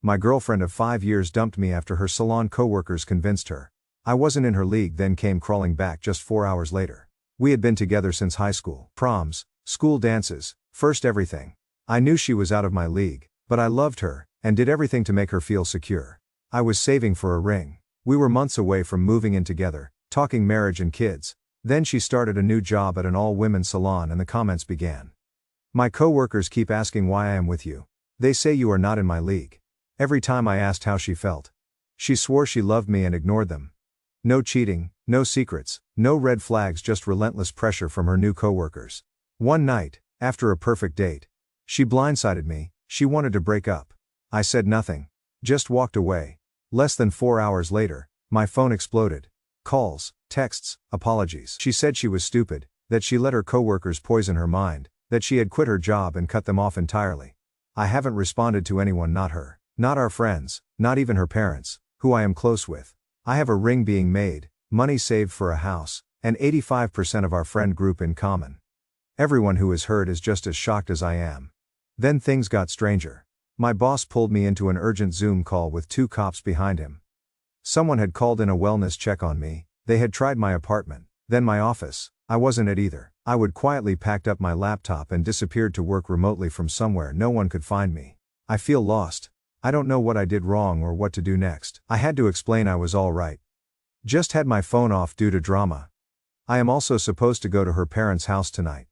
My girlfriend of 5 years dumped me after her salon coworkers convinced her I wasn't in her league, then came crawling back just 4 hours later. We had been together since high school, proms, school dances, first everything. I knew she was out of my league, but I loved her, and did everything to make her feel secure. I was saving for a ring. We were months away from moving in together, talking marriage and kids. Then she started a new job at an all-women's salon and the comments began. My coworkers keep asking why I am with you. They say you are not in my league. Every time I asked how she felt, she swore she loved me and ignored them. No cheating, no secrets, no red flags, just relentless pressure from her new coworkers. One night, after a perfect date, she blindsided me. She wanted to break up. I said nothing. Just walked away. Less than 4 hours later, my phone exploded. Calls, texts, apologies. She said she was stupid, that she let her coworkers poison her mind, that she had quit her job and cut them off entirely. I haven't responded to anyone, not her, not our friends, not even her parents, who I am close with. I have a ring being made, money saved for a house, and 85% of our friend group in common. Everyone who is heard is just as shocked as I am. Then things got stranger. My boss pulled me into an urgent Zoom call with 2 cops behind him. Someone had called in a wellness check on me. They had tried my apartment, then my office. I wasn't at either. I would quietly packed up my laptop and disappeared to work remotely from somewhere no one could find me. I feel lost. I don't know what I did wrong or what to do next. I had to explain I was all right. Just had my phone off due to drama. I am also supposed to go to her parents' house tonight.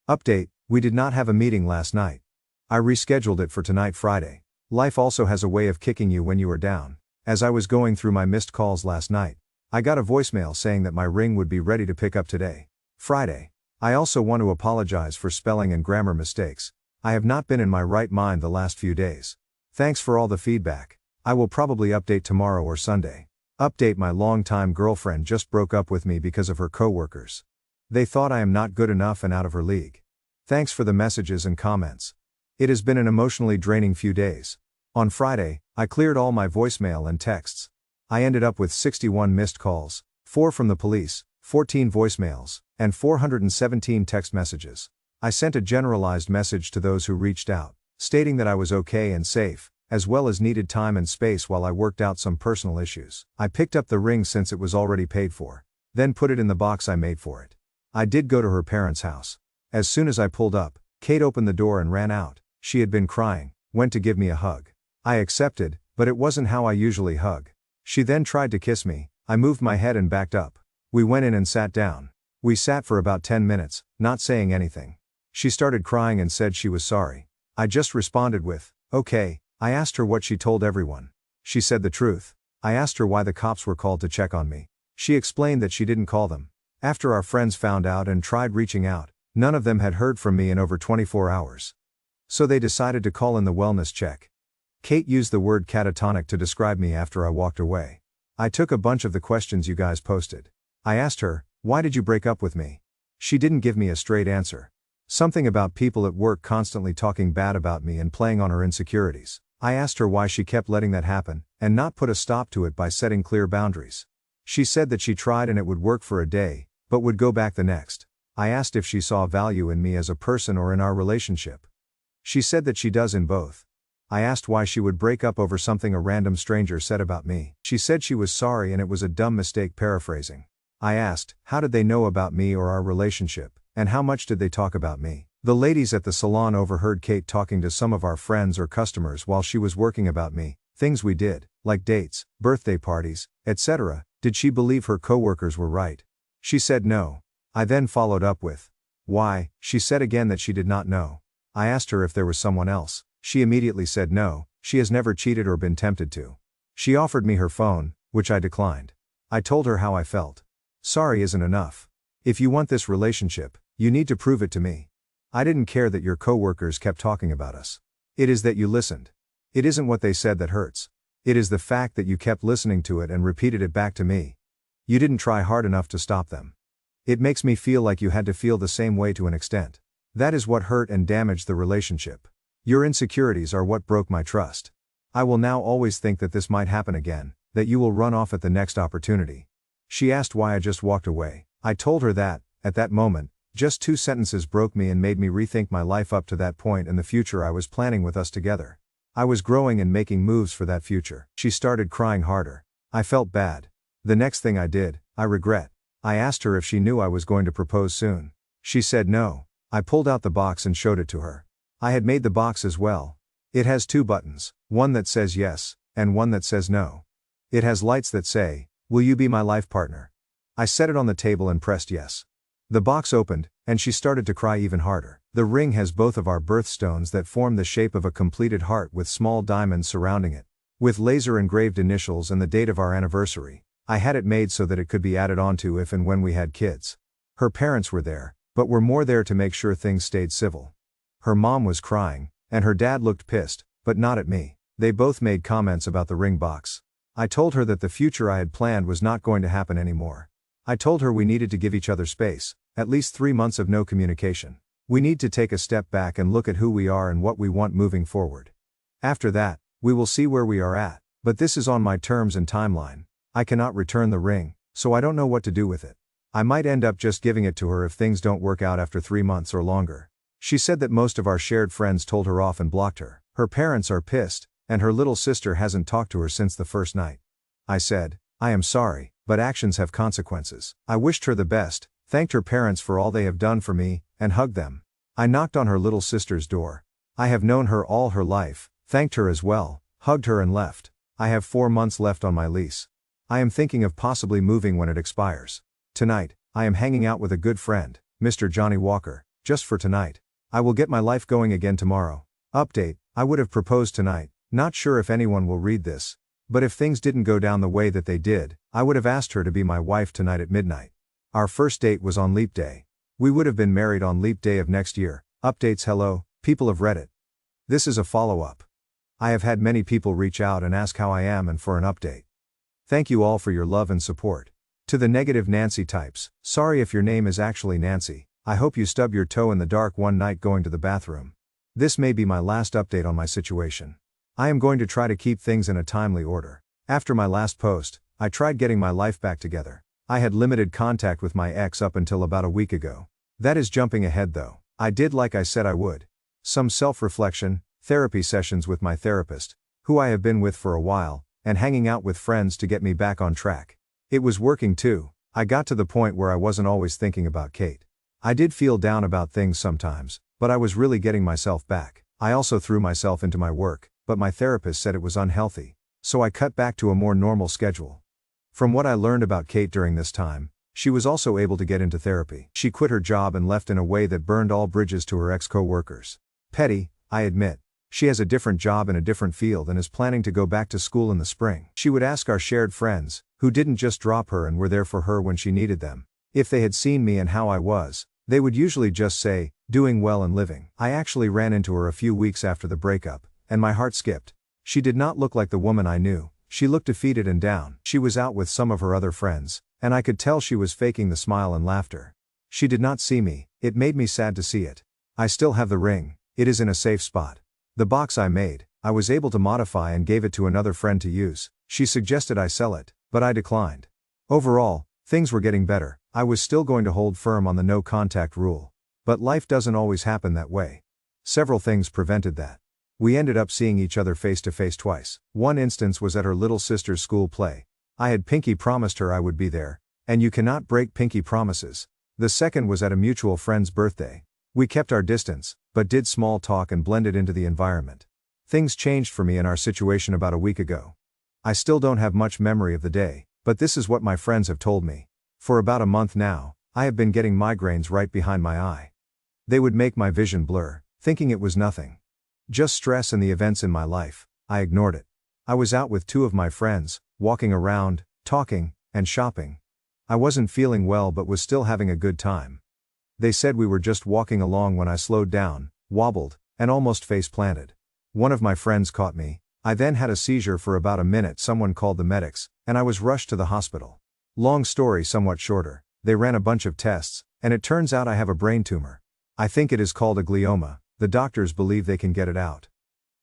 Update: we did not have a meeting last night. I rescheduled it for tonight, Friday. Life also has a way of kicking you when you are down. As I was going through my missed calls last night, I got a voicemail saying that my ring would be ready to pick up today, Friday. I also want to apologize for spelling and grammar mistakes. I have not been in my right mind the last few days. Thanks for all the feedback. I will probably update tomorrow or Sunday. Update: my longtime girlfriend just broke up with me because of her coworkers. They thought I am not good enough and out of her league. Thanks for the messages and comments. It has been an emotionally draining few days. On Friday, I cleared all my voicemail and texts. I ended up with 61 missed calls, 4 from the police, 14 voicemails, and 417 text messages. I sent a generalized message to those who reached out, stating that I was okay and safe, as well as needed time and space while I worked out some personal issues. I picked up the ring since it was already paid for, then put it in the box I made for it. I did go to her parents' house. As soon as I pulled up, Kate opened the door and ran out. She had been crying, went to give me a hug. I accepted, but it wasn't how I usually hug. She then tried to kiss me. I moved my head and backed up. We went in and sat down. We sat for about 10 minutes, not saying anything. She started crying and said she was sorry. I just responded with, okay. I asked her what she told everyone. She said the truth. I asked her why the cops were called to check on me. She explained that she didn't call them. After our friends found out and tried reaching out, none of them had heard from me in over 24 hours. So they decided to call in the wellness check. Kate used the word catatonic to describe me after I walked away. I took a bunch of the questions you guys posted. I asked her, why did you break up with me? She didn't give me a straight answer. Something about people at work constantly talking bad about me and playing on her insecurities. I asked her why she kept letting that happen, and not put a stop to it by setting clear boundaries. She said that she tried and it would work for a day, but would go back the next. I asked if she saw value in me as a person or in our relationship. She said that she does in both. I asked why she would break up over something a random stranger said about me. She said she was sorry and it was a dumb mistake, paraphrasing. I asked, how did they know about me or our relationship, and how much did they talk about me? The ladies at the salon overheard Kate talking to some of our friends or customers while she was working about me, things we did, like dates, birthday parties, etc. Did she believe her coworkers were right? She said no. I then followed up with, why? She said again that she did not know. I asked her if there was someone else. She immediately said no, she has never cheated or been tempted to. She offered me her phone, which I declined. I told her how I felt. Sorry isn't enough. If you want this relationship, you need to prove it to me. I didn't care that your coworkers kept talking about us. It is that you listened. It isn't what they said that hurts. It is the fact that you kept listening to it and repeated it back to me. You didn't try hard enough to stop them. It makes me feel like you had to feel the same way to an extent. That is what hurt and damaged the relationship. Your insecurities are what broke my trust. I will now always think that this might happen again, that you will run off at the next opportunity. She asked why I just walked away. I told her that, at that moment, just 2 sentences broke me and made me rethink my life up to that point and the future I was planning with us together. I was growing and making moves for that future. She started crying harder. I felt bad. The next thing I did, I regret. I asked her if she knew I was going to propose soon. She said no. I pulled out the box and showed it to her. I had made the box as well. It has 2 buttons, one that says yes, and one that says no. It has lights that say, "Will you be my life partner?" I set it on the table and pressed yes. The box opened, and she started to cry even harder. The ring has both of our birthstones that form the shape of a completed heart with small diamonds surrounding it. With laser engraved initials and the date of our anniversary. I had it made so that it could be added onto if and when we had kids. Her parents were there, but were more there to make sure things stayed civil. Her mom was crying, and her dad looked pissed, but not at me. They both made comments about the ring box. I told her that the future I had planned was not going to happen anymore. I told her we needed to give each other space, at least 3 months of no communication. We need to take a step back and look at who we are and what we want moving forward. After that, we will see where we are at, but this is on my terms and timeline. I cannot return the ring, so I don't know what to do with it. I might end up just giving it to her if things don't work out after 3 months or longer. She said that most of our shared friends told her off and blocked her. Her parents are pissed, and her little sister hasn't talked to her since the first night. I said, I am sorry, but actions have consequences. I wished her the best, thanked her parents for all they have done for me, and hugged them. I knocked on her little sister's door. I have known her all her life, thanked her as well, hugged her and left. I have 4 months left on my lease. I am thinking of possibly moving when it expires. Tonight, I am hanging out with a good friend, Mr. Johnny Walker, just for tonight. I will get my life going again tomorrow. Update, I would have proposed tonight, not sure if anyone will read this. But if things didn't go down the way that they did, I would have asked her to be my wife tonight at midnight. Our first date was on Leap Day. We would have been married on Leap Day of next year. Updates. Hello, people of Reddit. This is a follow-up. I have had many people reach out and ask how I am and for an update. Thank you all for your love and support. To the negative Nancy types, sorry if your name is actually Nancy. I hope you stub your toe in the dark one night going to the bathroom. This may be my last update on my situation. I am going to try to keep things in a timely order. After my last post, I tried getting my life back together. I had limited contact with my ex up until about a week ago. That is jumping ahead though. I did like I said I would. Some self-reflection, therapy sessions with my therapist, who I have been with for a while, and hanging out with friends to get me back on track. It was working too. I got to the point where I wasn't always thinking about Kate. I did feel down about things sometimes, but I was really getting myself back. I also threw myself into my work, but my therapist said it was unhealthy, so I cut back to a more normal schedule. From what I learned about Kate during this time, she was also able to get into therapy. She quit her job and left in a way that burned all bridges to her ex-co-workers. Petty, I admit. She has a different job in a different field and is planning to go back to school in the spring. She would ask our shared friends, who didn't just drop her and were there for her when she needed them, if they had seen me and how I was. They would usually just say, doing well and living. I actually ran into her a few weeks after the breakup, and my heart skipped. She did not look like the woman I knew. She looked defeated and down. She was out with some of her other friends, and I could tell she was faking the smile and laughter. She did not see me. It made me sad to see it. I still have the ring. It is in a safe spot. The box I made, I was able to modify and gave it to another friend to use. She suggested I sell it, but I declined. Overall, things were getting better. I was still going to hold firm on the no contact rule. But life doesn't always happen that way. Several things prevented that. We ended up seeing each other face to face twice. One instance was at her little sister's school play. I had pinky promised her I would be there, and you cannot break pinky promises. The second was at a mutual friend's birthday. We kept our distance, but did small talk and blended into the environment. Things changed for me in our situation about a week ago. I still don't have much memory of the day, but this is what my friends have told me. For about a month now, I have been getting migraines right behind my eye. They would make my vision blur, thinking it was nothing. Just stress and the events in my life. I ignored it. I was out with 2 of my friends, walking around, talking, and shopping. I wasn't feeling well but was still having a good time. They said we were just walking along when I slowed down, wobbled, and almost face planted. One of my friends caught me. I then had a seizure for about a minute. Someone called the medics, and I was rushed to the hospital. Long story somewhat shorter, they ran a bunch of tests, and it turns out I have a brain tumor. I think it is called a glioma. The doctors believe they can get it out.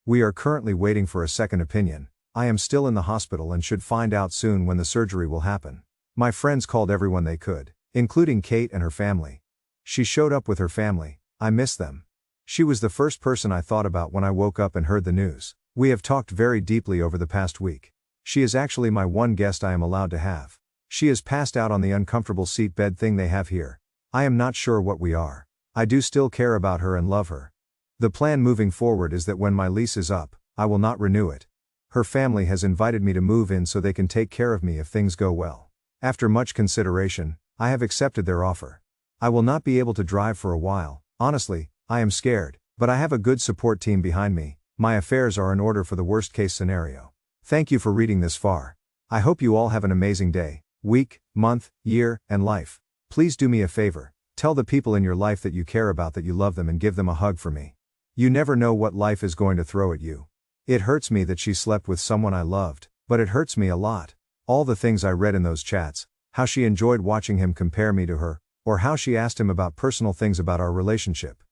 We are currently waiting for a second opinion. I am still in the hospital and should find out soon when the surgery will happen. My friends called everyone they could, including Kate and her family. She showed up with her family. I miss them. She was the first person I thought about when I woke up and heard the news. We have talked very deeply over the past week. She is actually my one guest I am allowed to have. She is passed out on the uncomfortable seat bed thing they have here. I am not sure what we are. I do still care about her and love her. The plan moving forward is that when my lease is up, I will not renew it. Her family has invited me to move in so they can take care of me if things go well. After much consideration, I have accepted their offer. I will not be able to drive for a while. Honestly, I am scared, but I have a good support team behind me. My affairs are in order for the worst case scenario. Thank you for reading this far. I hope you all have an amazing day, week, month, year, and life. Please do me a favor. Tell the people in your life that you care about that you love them and give them a hug for me. You never know what life is going to throw at you. It hurts me that she slept with someone I loved, but it hurts me a lot. All the things I read in those chats, how she enjoyed watching him compare me to her, or how she asked him about personal things about our relationship.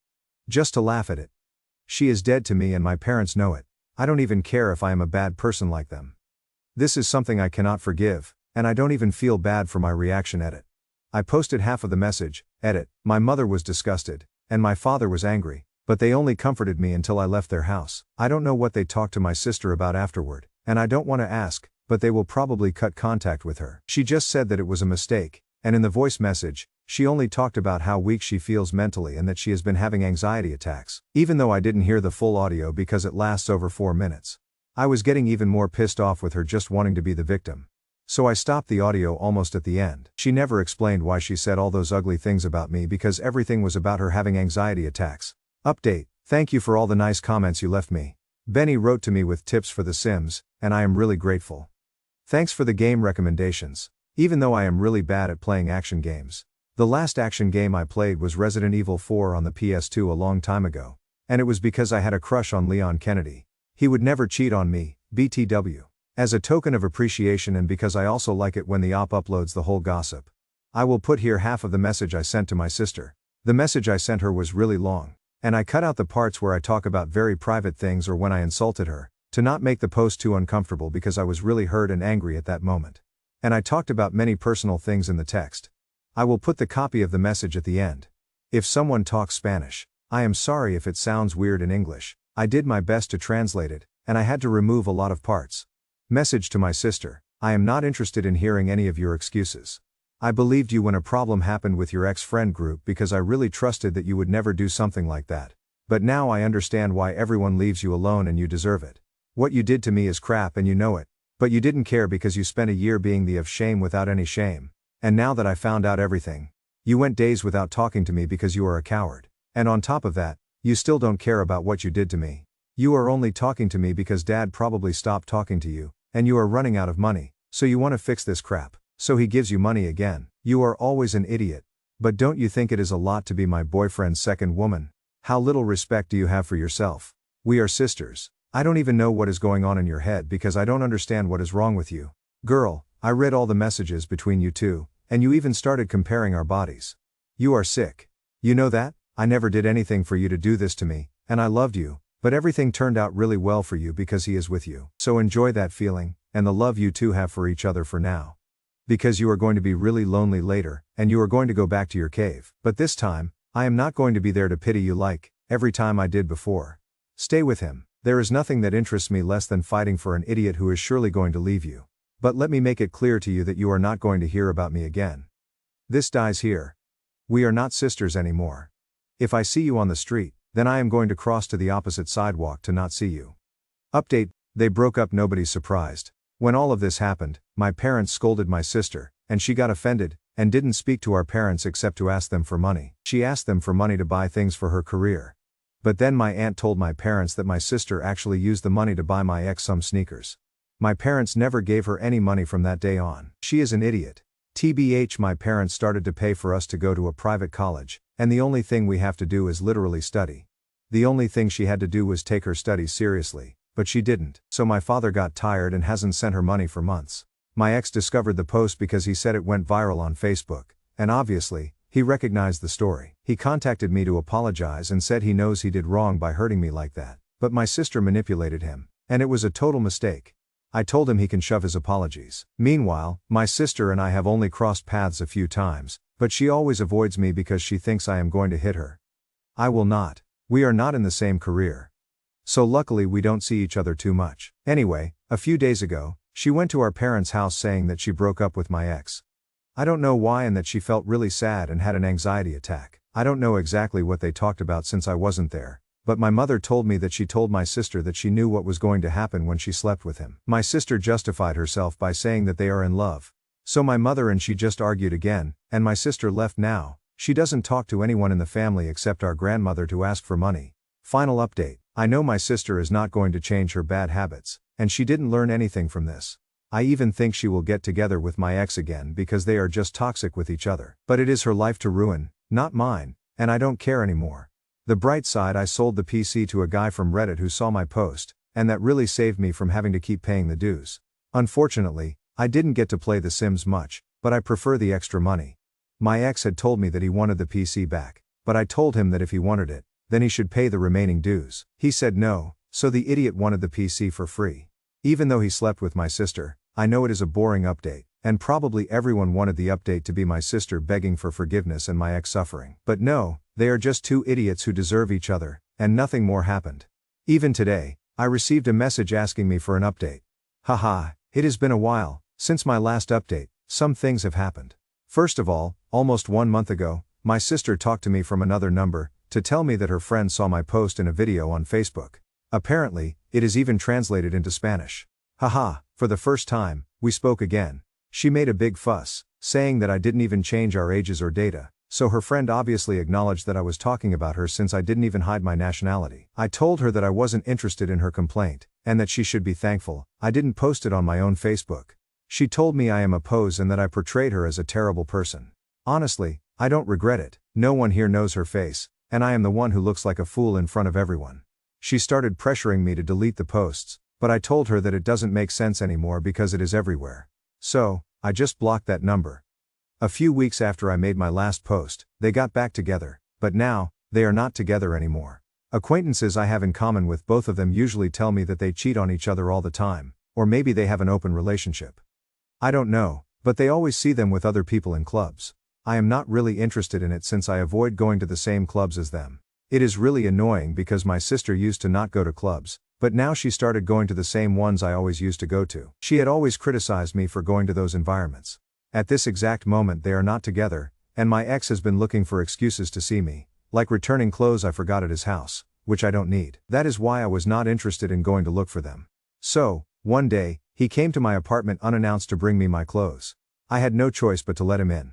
Just to laugh at it. She is dead to me and my parents know it. I don't even care if I am a bad person like them. This is something I cannot forgive, and I don't even feel bad for my reaction at it. I posted half of the message, edit, my mother was disgusted, and my father was angry, but they only comforted me until I left their house. I don't know what they talked to my sister about afterward, and I don't want to ask, but they will probably cut contact with her. She just said that it was a mistake, and in the voice message, she only talked about how weak she feels mentally and that she has been having anxiety attacks, even though I didn't hear the full audio because it lasts over 4 minutes. I was getting even more pissed off with her just wanting to be the victim. So I stopped the audio almost at the end. She never explained why she said all those ugly things about me because everything was about her having anxiety attacks. Update, thank you for all the nice comments you left me. Benny wrote to me with tips for The Sims, and I am really grateful. Thanks for the game recommendations. Even though I am really bad at playing action games. The last action game I played was Resident Evil 4 on the PS2 a long time ago. And it was because I had a crush on Leon Kennedy. He would never cheat on me, BTW. As a token of appreciation and because I also like it when the op uploads the whole gossip. I will put here half of the message I sent to my sister. The message I sent her was really long. And I cut out the parts where I talk about very private things or when I insulted her, to not make the post too uncomfortable because I was really hurt and angry at that moment. And I talked about many personal things in the text. I will put the copy of the message at the end. If someone talks Spanish, I am sorry if it sounds weird in English. I did my best to translate it, and I had to remove a lot of parts. Message to my sister, I am not interested in hearing any of your excuses. I believed you when a problem happened with your ex-friend group because I really trusted that you would never do something like that. But now I understand why everyone leaves you alone and you deserve it. What you did to me is crap and you know it. But you didn't care because you spent a year being the of shame without any shame. And now that I found out everything, you went days without talking to me because you are a coward. And on top of that, you still don't care about what you did to me. You are only talking to me because dad probably stopped talking to you, and you are running out of money, so you want to fix this crap. So he gives you money again. You are always an idiot. But don't you think it is a lot to be my boyfriend's second woman? How little respect do you have for yourself? We are sisters. I don't even know what is going on in your head because I don't understand what is wrong with you. Girl, I read all the messages between you two, and you even started comparing our bodies. You are sick. You know that? I never did anything for you to do this to me, and I loved you, but everything turned out really well for you because he is with you. So enjoy that feeling, and the love you two have for each other for now. Because you are going to be really lonely later, and you are going to go back to your cave. But this time, I am not going to be there to pity you like every time I did before. Stay with him. There is nothing that interests me less than fighting for an idiot who is surely going to leave you. But let me make it clear to you that you are not going to hear about me again. This dies here. We are not sisters anymore. If I see you on the street, then I am going to cross to the opposite sidewalk to not see you. Update, they broke up. Nobody's surprised. When all of this happened, my parents scolded my sister, and she got offended, and didn't speak to our parents except to ask them for money. She asked them for money to buy things for her career. But then my aunt told my parents that my sister actually used the money to buy my ex some sneakers. My parents never gave her any money from that day on. She is an idiot. TBH, my parents started to pay for us to go to a private college, and the only thing we have to do is literally study. The only thing she had to do was take her studies seriously, but she didn't. So my father got tired and hasn't sent her money for months. My ex discovered the post because he said it went viral on Facebook, and obviously, he recognized the story. He contacted me to apologize and said he knows he did wrong by hurting me like that, but my sister manipulated him, and it was a total mistake. I told him he can shove his apologies. Meanwhile, my sister and I have only crossed paths a few times, but she always avoids me because she thinks I am going to hit her. I will not. We are not in the same career. so luckily we don't see each other too much. Anyway, a few days ago, she went to our parents' house saying that she broke up with my ex. I don't know why and that she felt really sad and had an anxiety attack. I don't know exactly what they talked about since I wasn't there, but my mother told me that she told my sister that she knew what was going to happen when she slept with him. My sister justified herself by saying that they are in love. So my mother and she just argued again, and my sister left now. She doesn't talk to anyone in the family except our grandmother to ask for money. Final update. I know my sister is not going to change her bad habits, and she didn't learn anything from this. I even think she will get together with my ex again because they are just toxic with each other. But it is her life to ruin, not mine, and I don't care anymore. The bright side, I sold the PC to a guy from Reddit who saw my post, and that really saved me from having to keep paying the dues. Unfortunately, I didn't get to play The Sims much, but I prefer the extra money. My ex had told me that he wanted the PC back, but I told him that if he wanted it, then he should pay the remaining dues. He said no, so the idiot wanted the PC for free. Even though he slept with my sister, I know it is a boring update, and probably everyone wanted the update to be my sister begging for forgiveness and my ex suffering. But no, they are just two idiots who deserve each other, and nothing more happened. Even today, I received a message asking me for an update. Haha, it has been a while. Since my last update, some things have happened. First of all, almost 1 month ago, my sister talked to me from another number, to tell me that her friend saw my post in a video on Facebook. Apparently, it is even translated into Spanish. Haha, for the first time, we spoke again. She made a big fuss, saying that I didn't even change our ages or data, so her friend obviously acknowledged that I was talking about her since I didn't even hide my nationality. I told her that I wasn't interested in her complaint, and that she should be thankful I didn't post it on my own Facebook. She told me I am a pose and that I portrayed her as a terrible person. Honestly, I don't regret it. No one here knows her face, and I am the one who looks like a fool in front of everyone. She started pressuring me to delete the posts, but I told her that it doesn't make sense anymore because it is everywhere. So, I just blocked that number. A few weeks after I made my last post, they got back together, but now, they are not together anymore. Acquaintances I have in common with both of them usually tell me that they cheat on each other all the time, or maybe they have an open relationship. I don't know, but they always see them with other people in clubs. I am not really interested in it since I avoid going to the same clubs as them. It is really annoying because my sister used to not go to clubs, but now she started going to the same ones I always used to go to. She had always criticized me for going to those environments. At this exact moment they are not together, and my ex has been looking for excuses to see me, like returning clothes I forgot at his house, which I don't need. That is why I was not interested in going to look for them. So, one day, he came to my apartment unannounced to bring me my clothes. I had no choice but to let him in.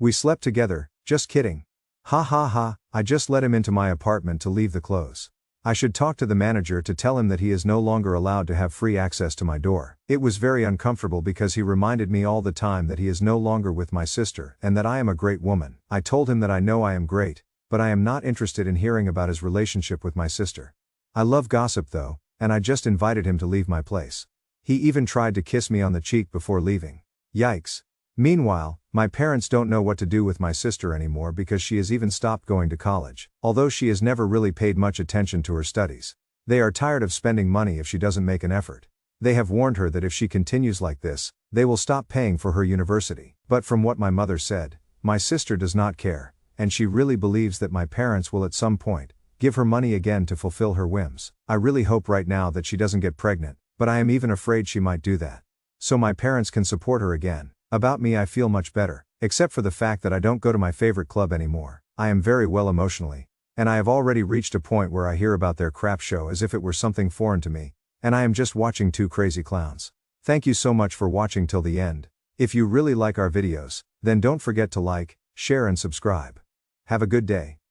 We slept together, just kidding. Ha ha ha, I just let him into my apartment to leave the clothes. I should talk to the manager to tell him that he is no longer allowed to have free access to my door. It was very uncomfortable because he reminded me all the time that he is no longer with my sister and that I am a great woman. I told him that I know I am great, but I am not interested in hearing about his relationship with my sister. I love gossip though, and I just invited him to leave my place. He even tried to kiss me on the cheek before leaving. Yikes. Meanwhile, my parents don't know what to do with my sister anymore because she has even stopped going to college, although she has never really paid much attention to her studies. They are tired of spending money if she doesn't make an effort. They have warned her that if she continues like this, they will stop paying for her university. But from what my mother said, my sister does not care, and she really believes that my parents will at some point give her money again to fulfill her whims. I really hope right now that she doesn't get pregnant, but I am even afraid she might do that. So my parents can support her again. About me I feel much better, except for the fact that I don't go to my favorite club anymore. I am very well emotionally, and I have already reached a point where I hear about their crap show as if it were something foreign to me, and I am just watching two crazy clowns. Thank you so much for watching till the end. If you really like our videos, then don't forget to like, share and subscribe. Have a good day.